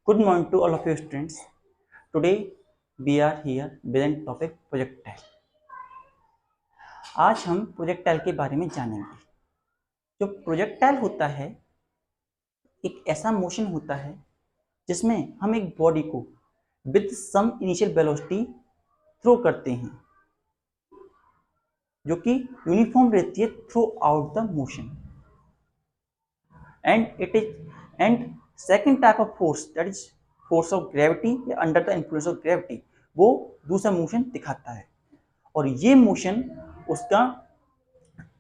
Good morning to all of you students. Today we are here with a topic projectile. आज हम projectile के बारे में जानेंगे। जो प्रोजेक्टाइल होता है एक ऐसा मोशन होता है जिसमें हम एक बॉडी को with some initial velocity throw करते हैं जो कि यूनिफॉर्म रहती है throughout the motion and second type of force that is force of gravity या under the influence of gravity वो दूसरा मोशन दिखाता है और ये मोशन उसका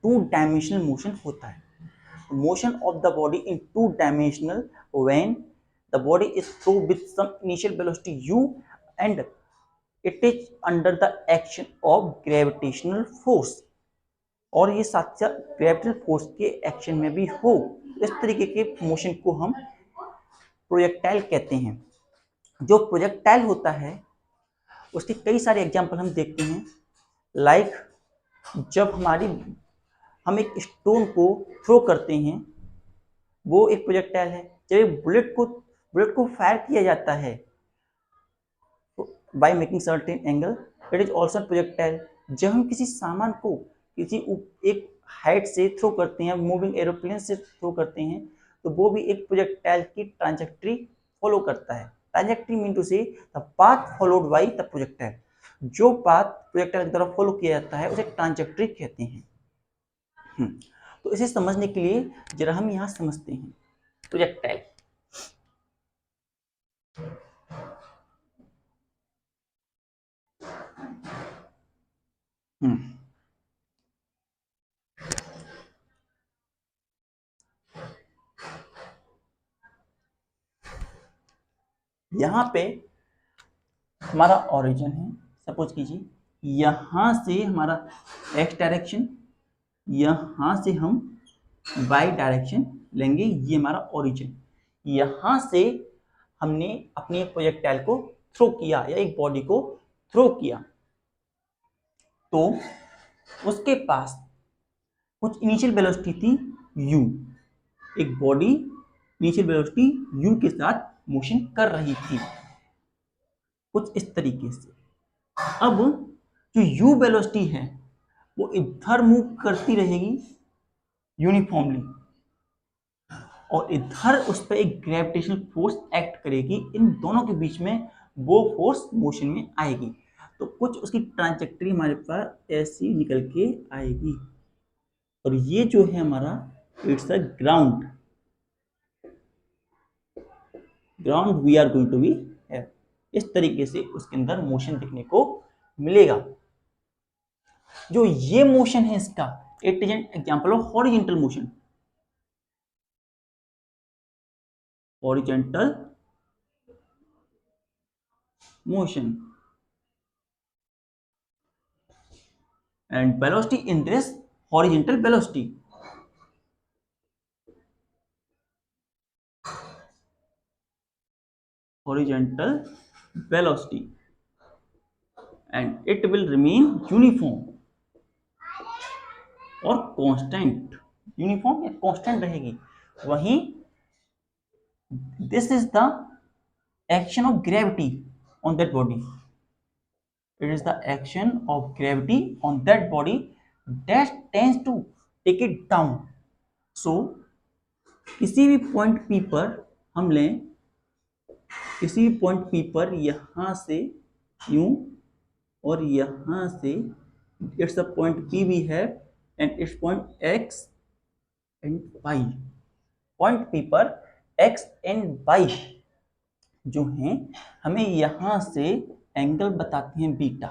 टू डायमेंशनल मोशन होता है। Motion of the body in two dimensional when the body is throw with some initial velocity u and it is under the action of gravitational force और ये साथ साथ ग्रेविटेशनल फोर्स के action में भी हो। इस तरीके के मोशन को हम प्रोजेक्टाइल कहते हैं। जो प्रोजेक्टाइल होता है उसके कई सारे एग्जाम्पल हम देखते हैं। लाइक जब हम एक स्टोन को थ्रो करते हैं वो एक प्रोजेक्टाइल है। जब एक बुलेट को फायर किया जाता है by making certain angle it is also projectile. जब हम किसी सामान को एक हाइट से थ्रो करते हैं, मूविंग एरोप्लेन से थ्रो करते हैं, तो वो भी एक प्रोजेक्टाइल की ट्रांजेक्ट्री फॉलो करता है। ट्रांजेक्ट्री मीन टू से the path followed by the projectile. जो पाथ प्रोजेक्टाइल की तरफ फॉलो किया जाता है उसे ट्रांजेक्ट्री कहते हैं। तो इसे समझने के लिए जरा हम यहां समझते हैं प्रोजेक्टाइल। यहाँ पे हमारा ओरिजिन है। सपोज कीजिए यहाँ से हमारा एक्स डायरेक्शन, यहाँ से हम वाई डायरेक्शन लेंगे, ये हमारा ओरिजिन। यहाँ से हमने अपने प्रोजेक्टाइल को थ्रो किया या एक बॉडी को थ्रो किया तो उसके पास कुछ इनिशियल वेलोसिटी थी u। एक बॉडी इनिशियल वेलोसिटी u के साथ मोशन कर रही थी कुछ इस तरीके से। अब जो u वेलोसिटी है वो इधर मूव करती रहेगी यूनिफॉर्मली और इधर उस पर एक ग्रेविटेशनल फोर्स एक्ट करेगी। इन दोनों के बीच में वो फोर्स मोशन में आएगी तो कुछ उसकी ट्रांजेक्टरी हमारे पास ऐसी निकल के आएगी और ये जो है हमारा it's a ground we are going to be है। इस तरीके से उसके अंदर मोशन देखने को मिलेगा। जो ये मोशन है इसका it is an example of horizontal motion. Horizontal motion and velocity in this horizontal velocity and it will remain uniform और कांस्टेंट। यूनिफॉर्म या कांस्टेंट रहेगी। वहीं this is the action of gravity on that body. It is the action of gravity on that body that tends to take it down. So किसी भी point P पर हम लें, किसी भी पॉइंट P पर यहां से यूं और यहां से इट्स अ पॉइंट P भी है and it's point X and Y। Point P पर X एंड Y जो हैं हमें यहां से एंगल बताते हैं बीटा।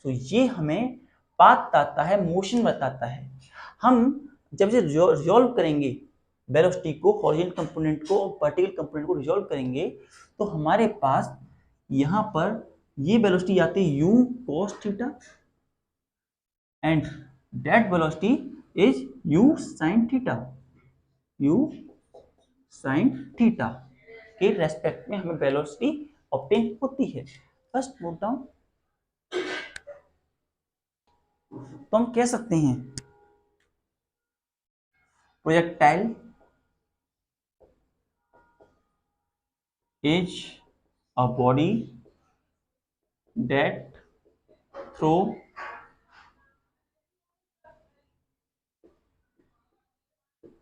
तो ये हमें पाथ बताता है, मोशन बताता है। हम जब इसे रिजॉल्व करेंगे वेलोसिटी को, हॉरिजॉन्टल कंपोनेंट को और वर्टिकल कंपोनेंट को रिजॉल्व करेंगे तो हमारे पास यहाँ पर ये वेलोसिटी आती है u cos theta and that velocity is u sin theta. u sin theta के रेस्पेक्ट में हमें वेलोसिटी ऑब्टेन होती है। First note down. तो हम कह सकते हैं projectile is a body that throw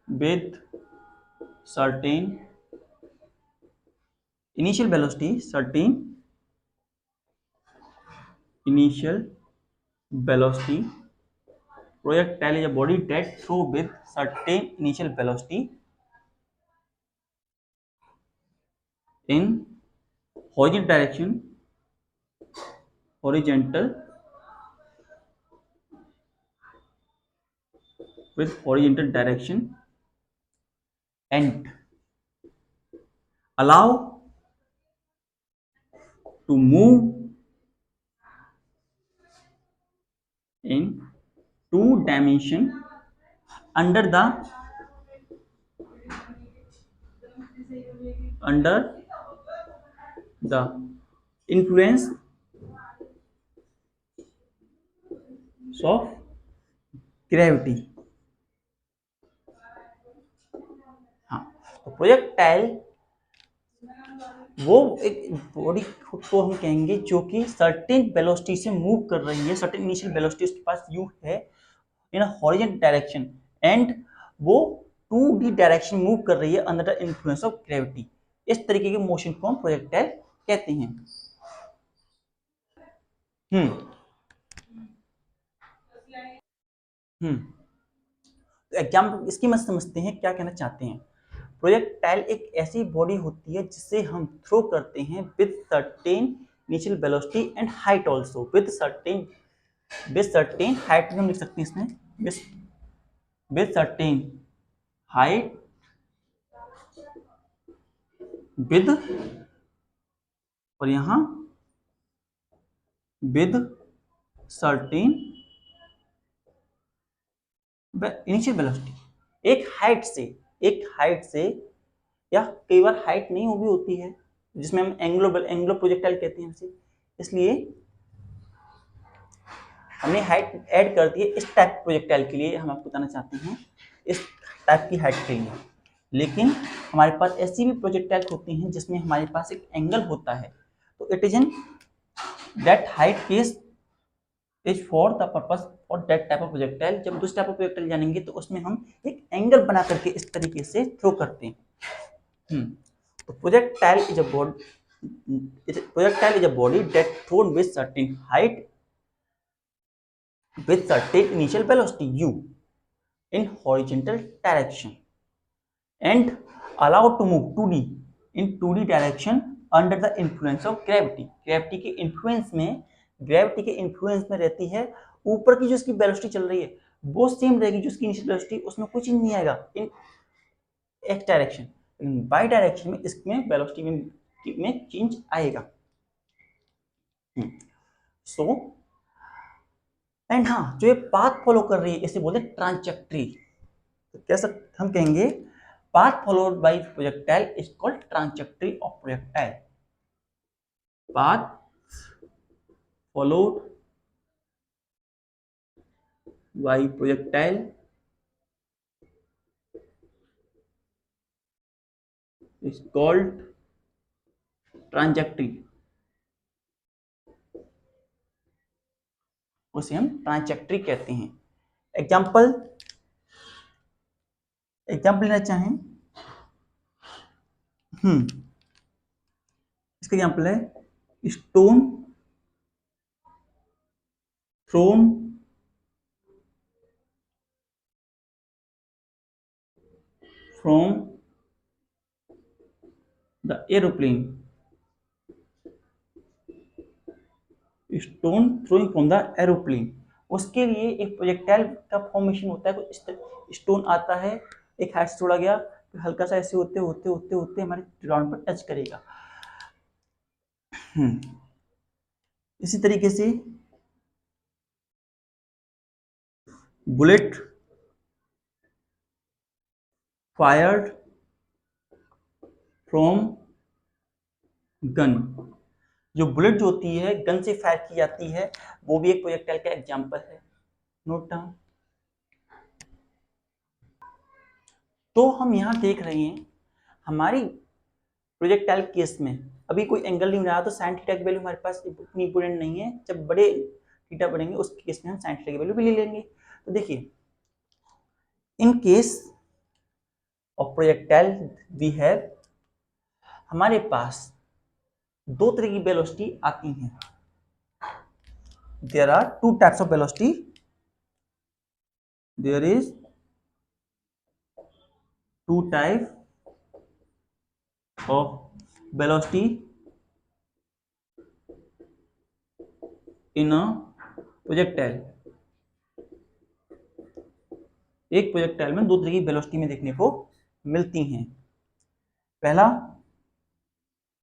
with certain initial velocity. Projectile is a body that throw with certain initial velocity in horizontal direction, horizontal with horizontal direction, and allow to move in two dimension under under the influence of gravity. हाँ, तो projectile वो एक body को हम कहेंगे जो कि certain velocity से मूव कर रही है, सर्टेन इनिशियल वेलोसिटी उसके पास यू है इन हॉरिजॉन्टल डायरेक्शन, एंड वो 2D डायरेक्शन मूव कर रही है under the influence of gravity. इस तरीके के मोशन को हम प्रोजेक्टाइल कहते हैं। हम्म हम्म तो एग्जाम्पल इसकी मत समझते हैं क्या कहना चाहते हैं। प्रोजेक्टाइल एक ऐसी बॉडी होती है जिसे हम थ्रो करते हैं with certain initial velocity and height also with certain height हम लिख सकते हैं इसमें विद सर्टेन हाइट विद और यहां विद सर्टेन इनिशियल वेलोसिटी। एक हाइट से या कई बार हाइट नहीं भी होती है जिसमें हम एंग्लो प्रोजेक्टाइल कहते हैं इसे, इसलिए हमने हाइट ऐड कर दी है इस टाइप प्रोजेक्टाइल के लिए। हम आपको बताना चाहते हैं इस टाइप की हाइट के लिए, लेकिन हमारे पास ऐसी भी प्रोजेक्टाइल होती हैं जिसमें हमारे पास एक एंगल होता है, तो it is in that height case is for the purpose और दैट टाइप ऑफ प्रोजेक्टाइल। जब दूसरे टाइप ऑफ प्रोजेक्टाइल जानेंगे तो उसमें हम एक एंगल बना करके इस तरीके से थ्रो करते हैं। तो projectile is a body that thrown with certain height with certain initial velocity u in horizontal direction and allowed to move 2D in 2D direction under the influence of gravity। Gravity के influence में रहती है। ऊपर की जो इसकी velocity चल रही है वो सेम रहेगी जो इसकी इनिशियल वेलोसिटी, उसमें कुछ नहीं आएगा इन एक्स डायरेक्शन, लेकिन वाई डायरेक्शन में इसमें वेलोसिटी में चेंज आएगा। सो एंड हाँ, जो ये पाथ फॉलो कर रही है इसे बोलते हैं ट्रांजेक्टरी। तो कैसा हम कहेंगे path followed by projectile is called trajectory of projectile. Path followed by projectile is called trajectory, उसे हम ट्रांजेक्टरी कहते हैं। एग्जाम्पल लेना चाहें, इसका एग्जाम्पल है stone thrown from the aeroplane, stone throwing from the aeroplane. उसके लिए एक प्रोजेक्टाइल का फॉर्मेशन होता है, कुछ स्टोन आता है एक हाइट से छोड़ा गया, फिर हल्का सा ऐसे होते होते होते होते हमारे ग्राउंड पर टच करेगा। इसी तरीके से बुलेट फायर्ड फ्रॉम गन, जो बुलेट जो होती है गन से फायर की जाती है वो भी एक प्रोजेक्टाइल का एग्जांपल है। Note down. तो हम यहां देख रहे हैं हमारी प्रोजेक्टाइल केस में अभी कोई एंगल नहीं रहा तो साइन थीटा की वैल्यू हमारे पास इतनी इंपोर्टेंट नहीं है, जब बड़े थीटा बढ़ेंगे उस केस में हम साइन थीटा की वैल्यू भी ले लेंगे। तो देखिए, in case of projectile we have, हमारे पास दो तरह की वेलोसिटी आती हैं। There are two types of velocity, there is two type of velocity in a projectile। एक प्रोजेक्टाइल में दो तरह की वेलोसिटी में देखने को मिलती हैं। पहला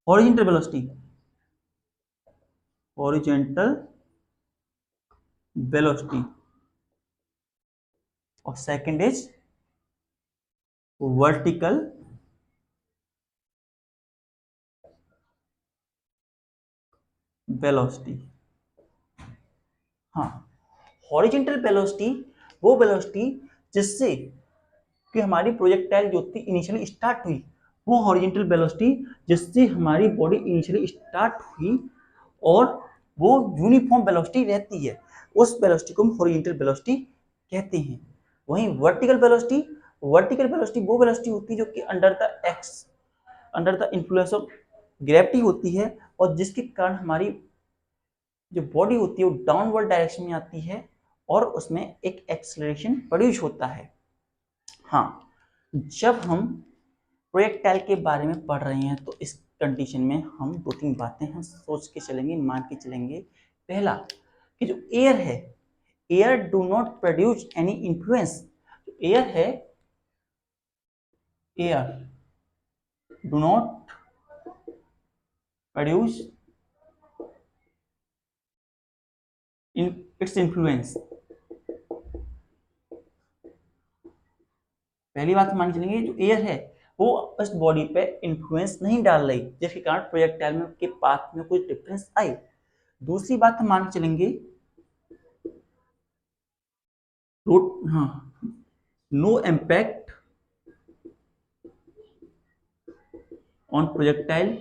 हॉरिजॉन्टल वेलोसिटी, हॉरिजॉन्टल वेलोसिटी, और सेकंड इज वर्टिकल वेलोसिटी। हाँ, हॉरिजॉन्टल वेलोसिटी वो वेलोसिटी जिससे कि हमारी प्रोजेक्टाइल जो थी इनिशियली स्टार्ट हुई, वो हॉरिजॉन्टल वेलोसिटी जिससे हमारी बॉडी इनिशियली स्टार्ट हुई और वो यूनिफॉर्म वेलोसिटी रहती है, उस वेलोसिटी को हम हॉरिजॉन्टल वेलोसिटी कहते हैं। वहीं वर्टिकल वेलोसिटी, वर्टिकल वेलोसिटी वो वेलोसिटी होती है जो कि under the influence of gravity होती है, और जिसके कारण हमारी जो बॉडी होती है वो डाउनवर्ड डायरेक्शन में आती है और उसमें एक एक्सेलरेशन प्रोड्यूस होता है। हाँ, जब हम प्रोजेक्टाइल के बारे में पढ़ रहे हैं तो इस कंडीशन में हम दो तीन बातें हम सोच के चलेंगे, मान के चलेंगे। पहला कि जो एयर है, air do not produce any influence. Air है, air do not produce in its influence. पहली बात मान चलेंगे, जो एयर है वो उस बॉडी पे इन्फ्लुएंस नहीं डाल रही, जिसके कारण प्रोजेक्टाइल में के पाथ में कुछ डिफरेंस आई। दूसरी बात हम मान चलेंगे, no impact on projectile,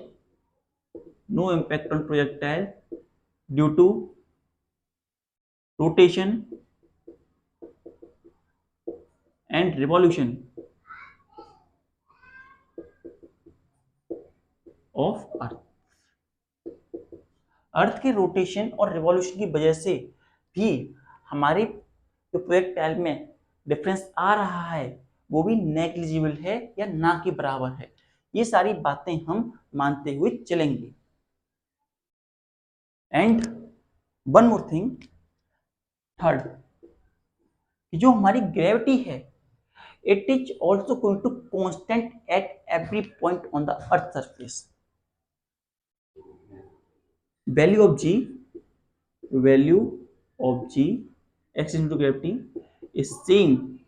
no impact on projectile due to rotation and revolution of earth। अर्थ के रोटेशन और रिवॉल्यूशन की वजह से भी हमारे जो प्रोजेक्टाइल में डिफरेंस आ रहा है वो भी नेग्लिजिबल है या ना के बराबर है। ये सारी बातें हम मानते हुए चलेंगे। And one more thing, third, जो हमारी ग्रेविटी है it is also going to constant at every point on the earth surface। value of g x into gravity is same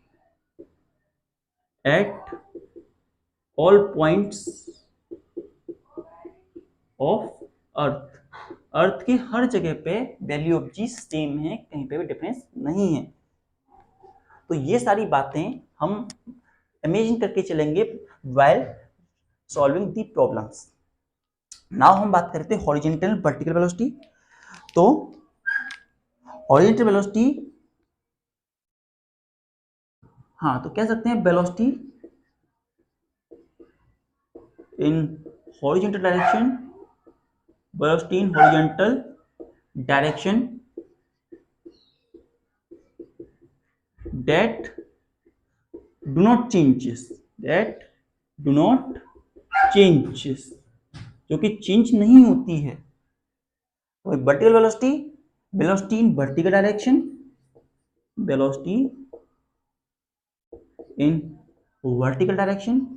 at all points of earth। अर्थ की हर जगह पे value of ji same है, कहीं पे भी difference नहीं है। तो ये सारी बातें हम इमेजिन करके चलेंगे while solving the problems। Now हम बात करते हैं हॉरिजॉन्टल वर्टिकल वेलोसिटी। तो हॉरिजॉन्टल वेलोसिटी, हाँ तो कह सकते हैं velocity in horizontal direction, velocity in horizontal direction that do not changes, जो कि चेंज नहीं होती है। Vertical velocity, velocity in vertical direction, velocity in vertical direction,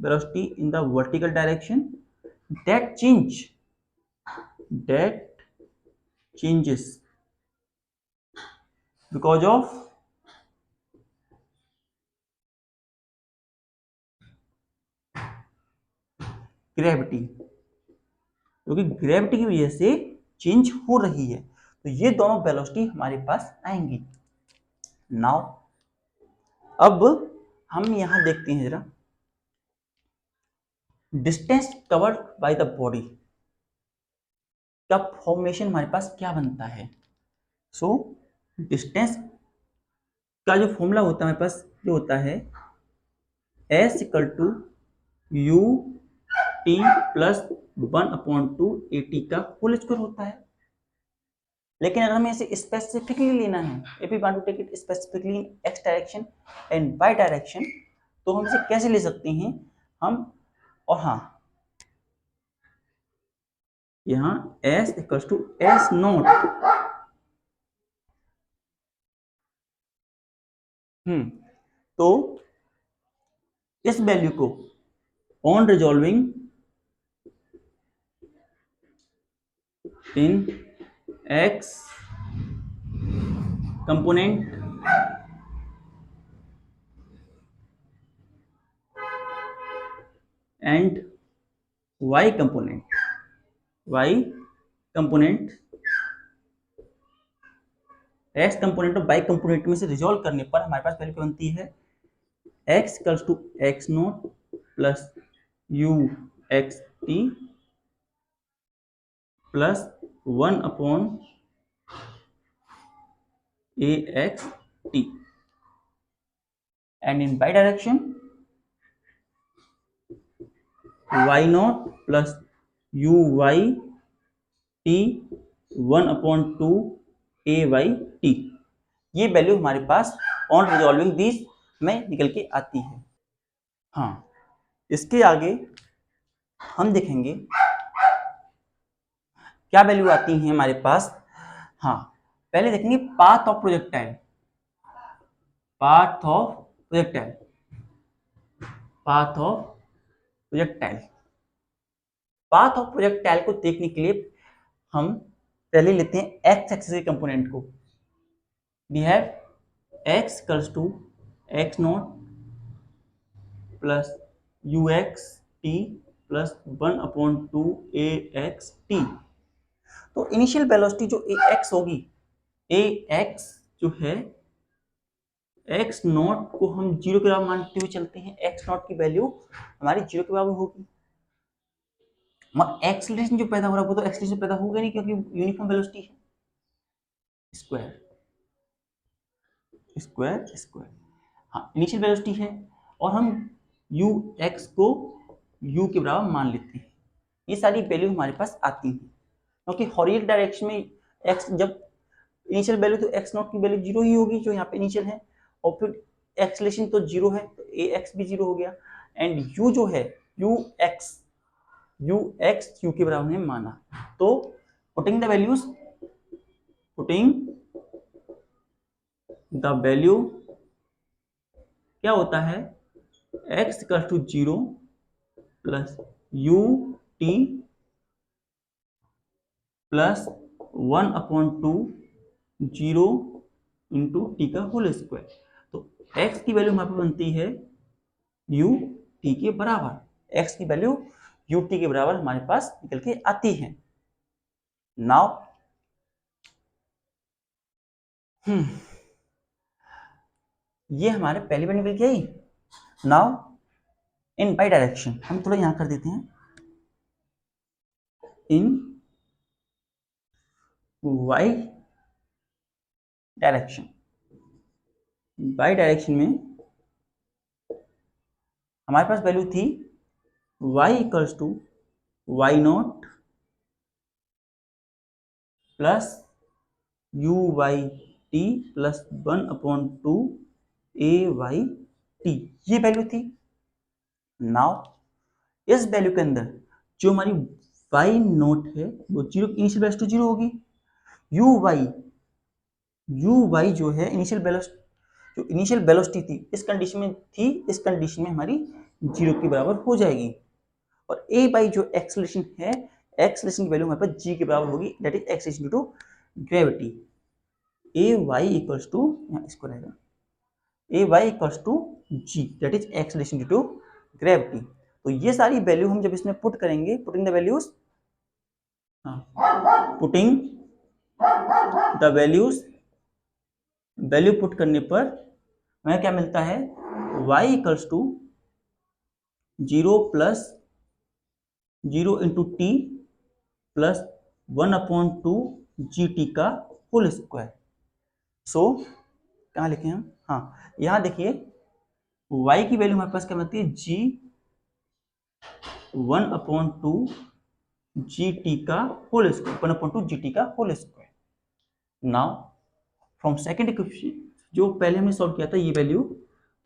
velocity in the vertical direction that changes because of gravity, क्योंकि gravity की वजह से change हो रही है। तो ये दोनों वेलोसिटी हमारे पास आएंगी। नाउ अब हम यहाँ देखते हैं जरा, distance covered by the body का फॉर्मेशन हमारे पास क्या बनता है। सो डिस्टेंस का जो फॉर्मूला होता है हमारे पास जो होता है S equal to u t plus 1/2 AT का होल स्क्वायर होता है। लेकिन अगर हमें इसे स्पेसिफिकली लेना है, if we want to take it specifically in x direction and y direction, तो हम इसे कैसे ले सकते हैं हम, और हाँ यहाँ S equal to S nought, तो इस वैल्यू को on resolving in x component and y component, x component और y कंपोनेंट में से रिजॉल्व करने पर हमारे पास वैल्यू बनती है x equals to x nought plus u x t plus 1/a x t, and in bidirection y nought plus u y t 1/2 a y t। ये वैल्यू हमारे पास ऑन रिजॉल्विंग दिस में निकल के आती है। हाँ, इसके आगे हम देखेंगे क्या वैल्यू आती है हमारे पास। हाँ, पहले देखेंगे path of projectile, path of projectile, path of projectile. Path of projectile को देखने के लिए हम पहले लेते हैं एक्स एक्सिस के कंपोनेंट को। We have x equals to x nought plus u x t plus 1/2 a x t। तो इनिशियल वेलोसिटी जो ए एक्स होगी, ए एक्स जो है एक्स नॉट को हम जीरो के बराबर मानते हुए चलते हैं, एक्स नॉट की वैल्यू हमारी जीरो के बराबर होगी। मगर एक्सीलरेशन जो पैदा हो रहा है वो तो एक्सीलरेशन पैदा होगा नहीं, क्योंकि यूनिफॉर्म वेलोसिटी है। स्क्वायर स्क्वायर स्क्वायर, हाँ इनिशियल वेलोसिटी है और हम यू एक्स को यू के बराबर मान लेते हैं। ये सारी वैल्यू हमारे पास आती हैं, क्योंकि हॉरिजॉन्टल डायरेक्शन में एक्स जब इनिशियल वैल्यू तो एक्स नॉट की वैल्यू जीरो ही होगी जो यहाँ पे इनिशियल है, और फिर एक्सीलरेशन तो जीरो है तो ए एक्स भी जीरो हो गया, एंड यू जो है यू एक्स यू के बराबर ने माना। तो पुटिंग द वैल्यूज, क्या होता है x equal to 0 plus u t plus 1/2 0 into t का होल स्क्वायर। तो x की वैल्यू हमारे पास बनती है यू टी के बराबर, x की वैल्यू यू टी के बराबर हमारे पास निकल के आती है। नाउ ये हमारे पहली बार निकल के आई। नाउ इन बाई डायरेक्शन हम थोड़ा यहां कर देते हैं, in y direction, y direction में हमारे पास वैल्यू थी y equals to y nought plus u y t plus 1/2 a y t, ये वैल्यू थी। नाउ इस वैल्यू के अंदर जो हमारी y नॉट है वो जीरो, इनिशियल वेलोसिटी जीरो होगी। यू वाई जो है इनिशियल वेलोसिटी थी इस कंडीशन में थी, इस कंडीशन में हमारी जीरो के बराबर हो जाएगी। और ए बाई जो एक्सेलरेशन है, एक्सेलरेशन की वैल्यू हमारे पास जी के बराबर होगी, that is acceleration due to gravity. A Y equals to, इसको रहेगा ए Y equals to ji, that is acceleration due to gravity. तो ये सारी वैल्यू हम जब इसमें पुट करेंगे, putting the values, putting the values, value put करने पर हमें क्या मिलता है y equals to 0 plus 0 into T plus 1/2 g t का होल स्क्वायर। सो कहाँ लिखे हम, हाँ यहाँ देखिए y की वैल्यू हमारे पास क्या बनती है, जी 1/2 जी टी का होल स्क्वायर, 1/2 जी टी का whole square. Now from second equation जो पहले हमने सॉल्व किया था ये वैल्यू,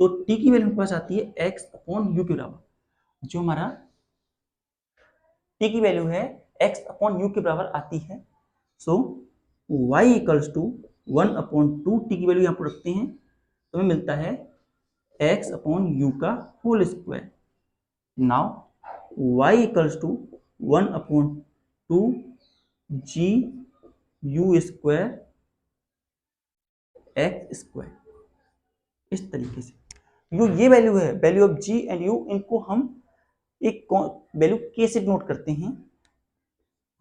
तो t की वैल्यू हमारे पास आती है x/u के बराबर, जो हमारा t की वैल्यू है x/u के बराबर आती है। सो y इक्वल्स टू 1/2 t की वैल्यू यहाँ पर रखते हैं तो हमें मिलता है x/u का whole square. Now y equals to 1/2 g u square x square, इस तरीके से। ये वैल्यू है, value of g and u, इनको हम एक वैल्यू k से नोट करते हैं।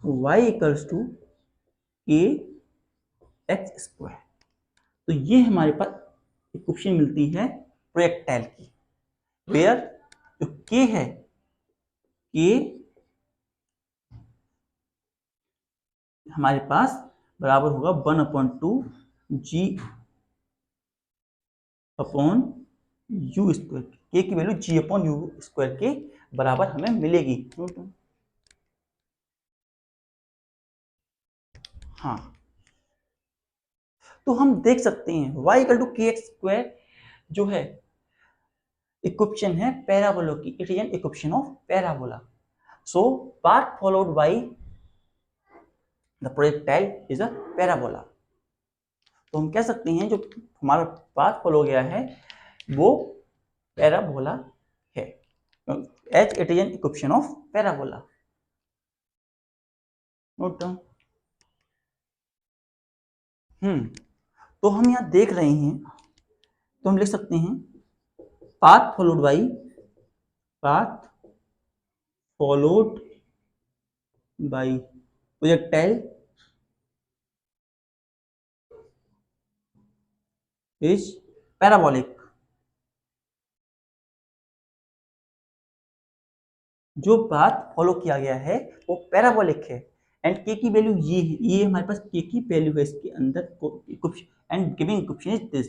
y equals to k x square, तो ये हमारे पास इक्वेशन मिलती है प्रोजेक्टाइल की, वेयर जो k है, k हमारे पास बराबर होगा 1/2 जी अपॉन यू स्क्वायर, के की value g upon u square के बराबर हमें मिलेगी। हाँ, तो हम देख सकते हैं y इक्वल टू के एक्स स्क्वायर जो है इक्वेशन है पैराबोला की, it is an equation of parabola. So path followed by the projectile is a parabola. तो हम कह सकते हैं जो हमारा पाथ फॉलो गया है वो पैराबोला है, as it is an equation of parabola. Note down. तो हम यहाँ देख रहे हैं, तो हम लिख सकते हैं path followed by projectile is parabolic. जो पाथ फॉलो किया गया है वो पैराबोलिक है, एंड के की वैल्यू ये हमारे पास के की वैल्यू है इसके अंदर, and giving equation is this.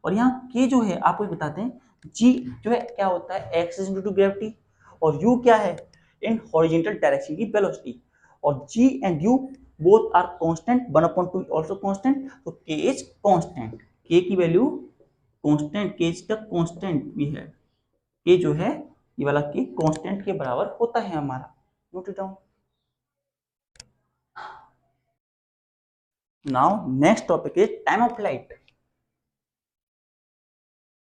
और यहाँ के जो है आपको बताते हैं, जी जो है क्या होता है, एक्सिस ड्यू टू ग्रेविटी, और यू क्या है, इन हॉरिजॉन्टल डायरेक्शन की वेलोसिटी, और g and u both are constant, 1/2 also constant, तो के इज कांस्टेंट, के की वैल्यू constant, k is the constant भी है, के जो है ये वाला के कांस्टेंट के बराबर होता है हमारा। Note it down. Now next topic is time of flight.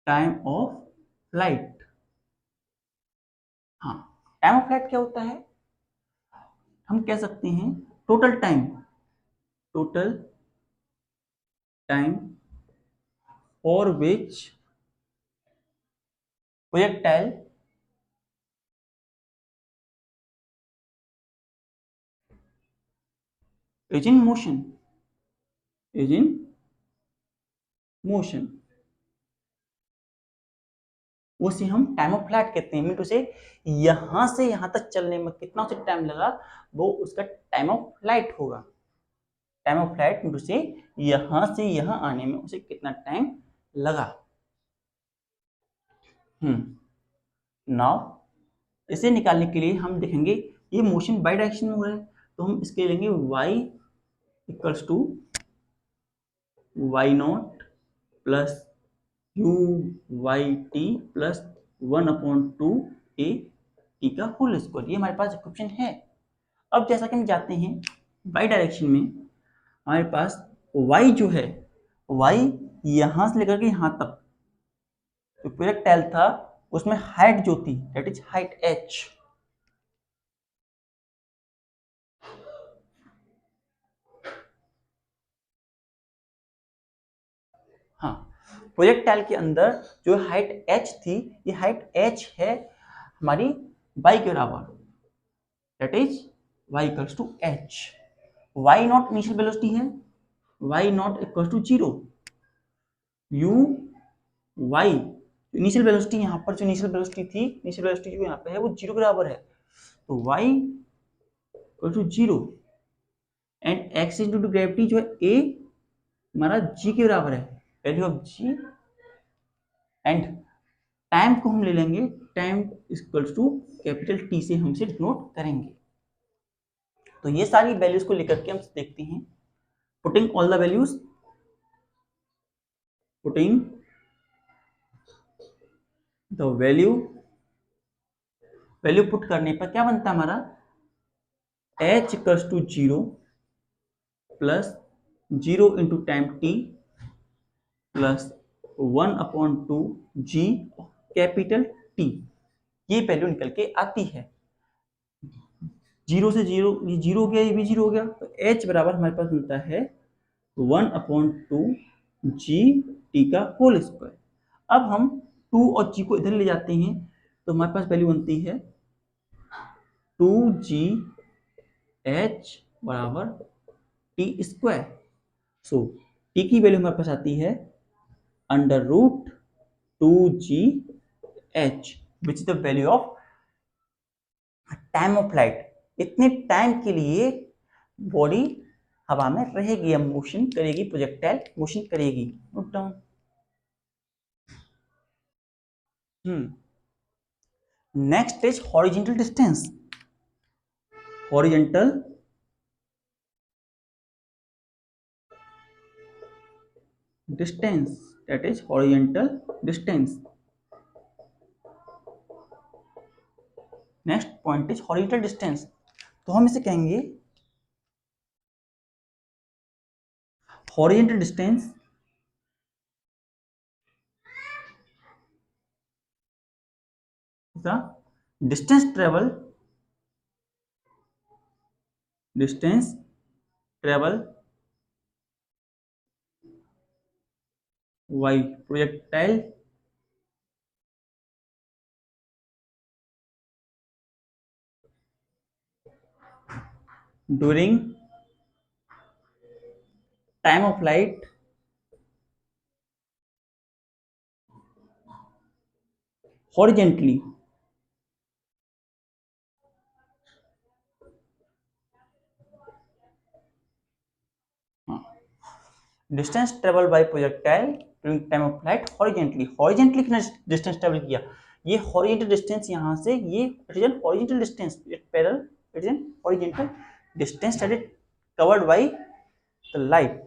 Time of flight, हाँ, टाइम ऑफ फ्लाइट क्या होता है, हम कह सकते हैं total time for which projectile is in motion, is in motion, उसे हम टाइम ऑफ फ्लाइट कहते हैं। मीन टू से यहां से यहां तक चलने में कितना उसे टाइम लगा, वो उसका टाइम ऑफ फ्लाइट होगा। टाइम ऑफ फ्लाइट मीन टू से यहां से यहां आने में उसे कितना टाइम लगा। नाउ इसे निकालने के लिए हम देखेंगे ये मोशन बाई डायरेक्शन में हो रहा है, तो हम इसके लेंगे y equals to y nought plus u y t plus 1/2 a t का होल स्क्वायर, ये हमारे पास इक्वेशन है। अब जैसा कि हम जाते हैं बाई डायरेक्शन में, हमारे पास y जो है, y यहां से लेकर के यहां तक जो प्रोजेक्टाइल था उसमें हाइट जो थी दैट इज हाइट h। हाँ, प्रोजेक्टाइल के अंदर जो हाइट h थी, ये हाइट h है हमारी y के बराबर, that is y equals to h। y not initial velocity है, y not equals to 0, u y initial velocity यहाँ पर जो इनिशियल वेलोसिटी थी, इनिशियल वेलोसिटी जो यहाँ पे है वो 0 के बराबर है, तो y equal to 0 and x into gravity जो है a हमारा g के बराबर है, value of g, and time को हम ले लेंगे, time equal to capital T से हम इसे डिनोट करेंगे। तो ये सारी वैल्यूज को लेकर के हम देखते हैं, putting all the values, putting the value put करने पर क्या बनता है हमारा, h equals to 0 plus 0 into time t plus 1/2 g capital T, ये वैल्यू निकल के आती है। 0 से 0, ये 0 हो गया, ये भी 0 हो गया, तो h बराबर हमारे पास मिलता है 1/2 जी टी का होल स्क्वायर। अब हम 2 और g को इधर ले जाते हैं, तो हमारे पास वैल्यू बनती है 2g h बराबर टी स्क्वायर। सो t की वैल्यू हमारे पास आती है under root 2g h, which is the value of time of flight. इतने टाइम के लिए बॉडी हवा में रहेगी या मोशन करेगी, प्रोजेक्टाइल मोशन करेगी। Note down. Next is horizontal distance. Horizontal distance, that is horizontal distance. Next point is horizontal distance, तो हम इसे कहेंगे horizontal distance the distance travel by projectile during time of flight horizontally distance travel by projectile during time of flight horizontally कितना distance travel किया, ये horizontal distance यहाँ से, ये it is an horizontal distance, it parallel, it is an horizontal distance that is covered by the light.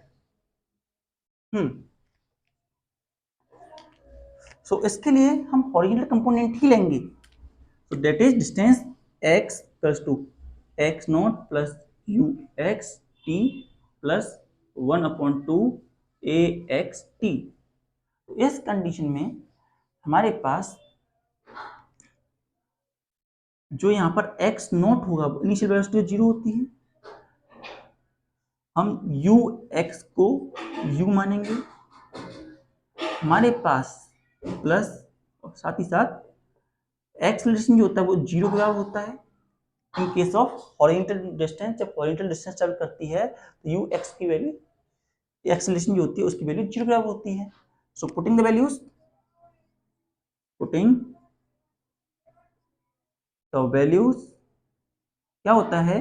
So इसके लिए हम horizontal component ही लेंगे, so that is distance x equals to x naught plus u x t plus 1/2 a x t। इस condition में हमारे पास जो यहाँ पर x नॉट होगा, इनिशियल वेलोसिटी 0 होती है, हम u x को u मानेंगे, हमारे पास प्लस साथ ही साथ एक्सेलरेशन जो होता है वो 0 के बराबर होता है। इन केस ऑफ हॉरिजॉन्टल डिस्टेंस, जब हॉरिजॉन्टल डिस्टेंस ट्रेवल करती है तो यू एक्स की वैल्यू, एक्सेलरेशन जो होती है उसकी वैल्यू 0 के बराबर होती है। सो पुटिंग द वैल्यूज क्या होता है,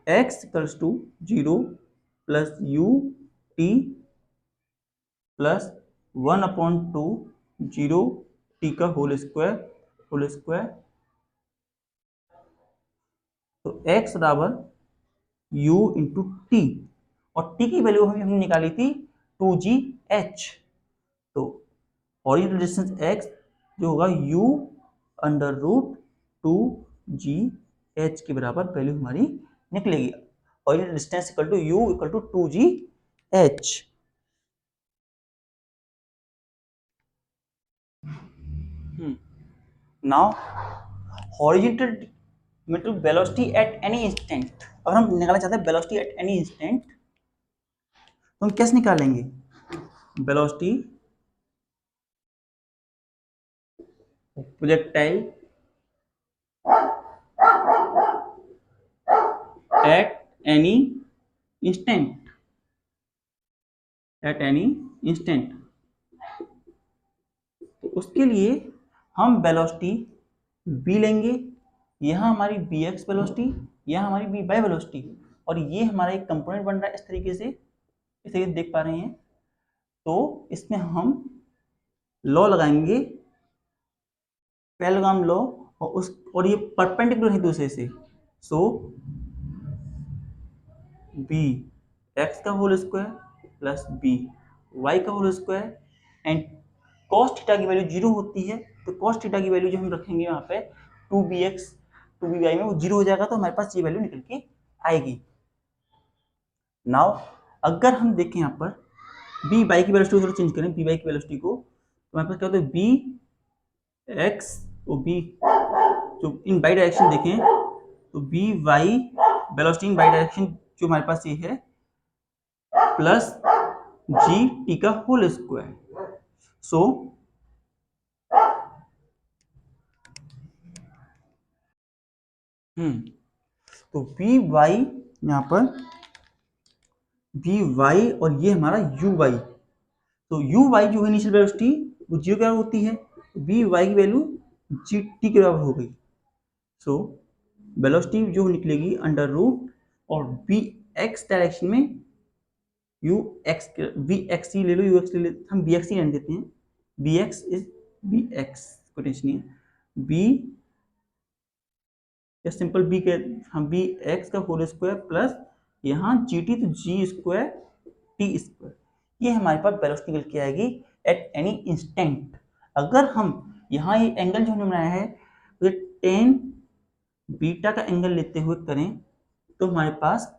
x equals to 0 plus u t plus 1/2 0 t का होल स्क्वायर। तो x बराबर u इंटू टी, और t की वैल्यू हमने निकाली थी 2gh, तो हॉरिजॉन्टल डिस्टेंस x जो होगा u अंडर रूट 2gh के बराबर वैल्यू हमारी निकलेगी। Horizontal distance equal to u equal to 2gh। Now horizontal मतलब वेलोसिटी एट एनी इंस्टेंट, अगर हम निकालना चाहते हैं वेलोसिटी एट एनी इंस्टेंट तो हम कैसे निकालेंगे, velocity projectile eight any instant, तो उसके लिए हम वेलोसिटी v लेंगे, यहाँ हमारी bx वेलोसिटी, यहाँ हमारी by वेलोसिटी, और ये हमारा एक कंपोनेंट बन रहा है इस तरीके से देख पा रहे हैं। तो इसमें हम लॉ लगाएंगे, पैरेललोग्राम लॉ, और ये परपेंडिकुलर है दूसरे से। सो बी एक्स का whole square plus b y का whole square, and cos theta की वैल्यू 0 होती है, तो कॉस थीटा की वैल्यू जो हम रखेंगे यहाँ पे 2bx 2by में वो 0 हो जाएगा, तो हमारे पास ये वैल्यू निकल के आएगी। नाउ अगर हम देखें यहाँ पर बी बाई की वेलोसिटी को चेंज करें, बी बाई की वेलोसिटी को, तो हमारे पास क्या होता है, बी एक्स और बी जो इन बाई डायरेक्शन देखें तो v y velocity in y direction जो हमारे पास ये है प्लस जी टी का होल स्क्वायर। सो तो वी वाई यहाँ पर वी वाई और ये हमारा यू वाई, तो यू वाई जो है इनिशियल वेलोसिटी वो जीरो के बराबर होती है, वी वाई की वैल्यू जी टी के बराबर हो गई। सो वेलोसिटी जो निकलेगी अंडर रूट और वी एक्स डायरेक्शन में यू एक्स वी एक्स ही ले लो, यू एक्स ले लेते हम बी एक्स ही रहने देते हैं, v x is v x को टेंशन नहीं है, बी या सिंपल बी के हम बी एक्स का होल स्क्वायर प्लस यहाँ जी टी, तो जी स्क्वायर टी स्क्वायर, ये हमारे पास वेलोसिटी निकल के आएगी एट एनी इंस्टेंट। अगर हम यहाँ ये एंगल जो हमने बनाया है तो टेन बीटा का एंगल लेते हुए करें तो हमारे पास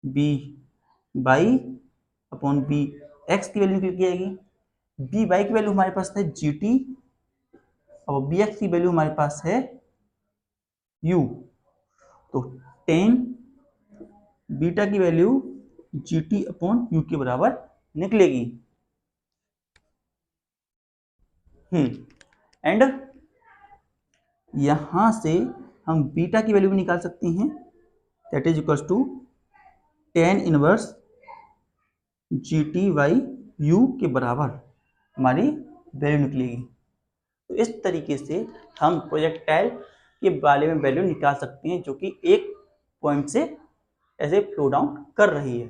b y upon b x की वैल्यू निकल के आएगी, बी बाई की वैल्यू हमारे पास है जी टी और बी एक्स की वैल्यू हमारे पास है यू, तो टेन बीटा की value G T upon you के बराबर निकलेगी। एंड यहां से हम बीटा की वैल्यू भी निकाल सकते हैं, that is equals to tan inverse g t by u के बराबर हमारी वैल्यू निकलेगी। तो इस तरीके से हम प्रोजेक्टाइल के बारे में वैल्यू निकाल सकते हैं जो कि एक पॉइंट से ऐसे फ्लो डाउन कर रही है।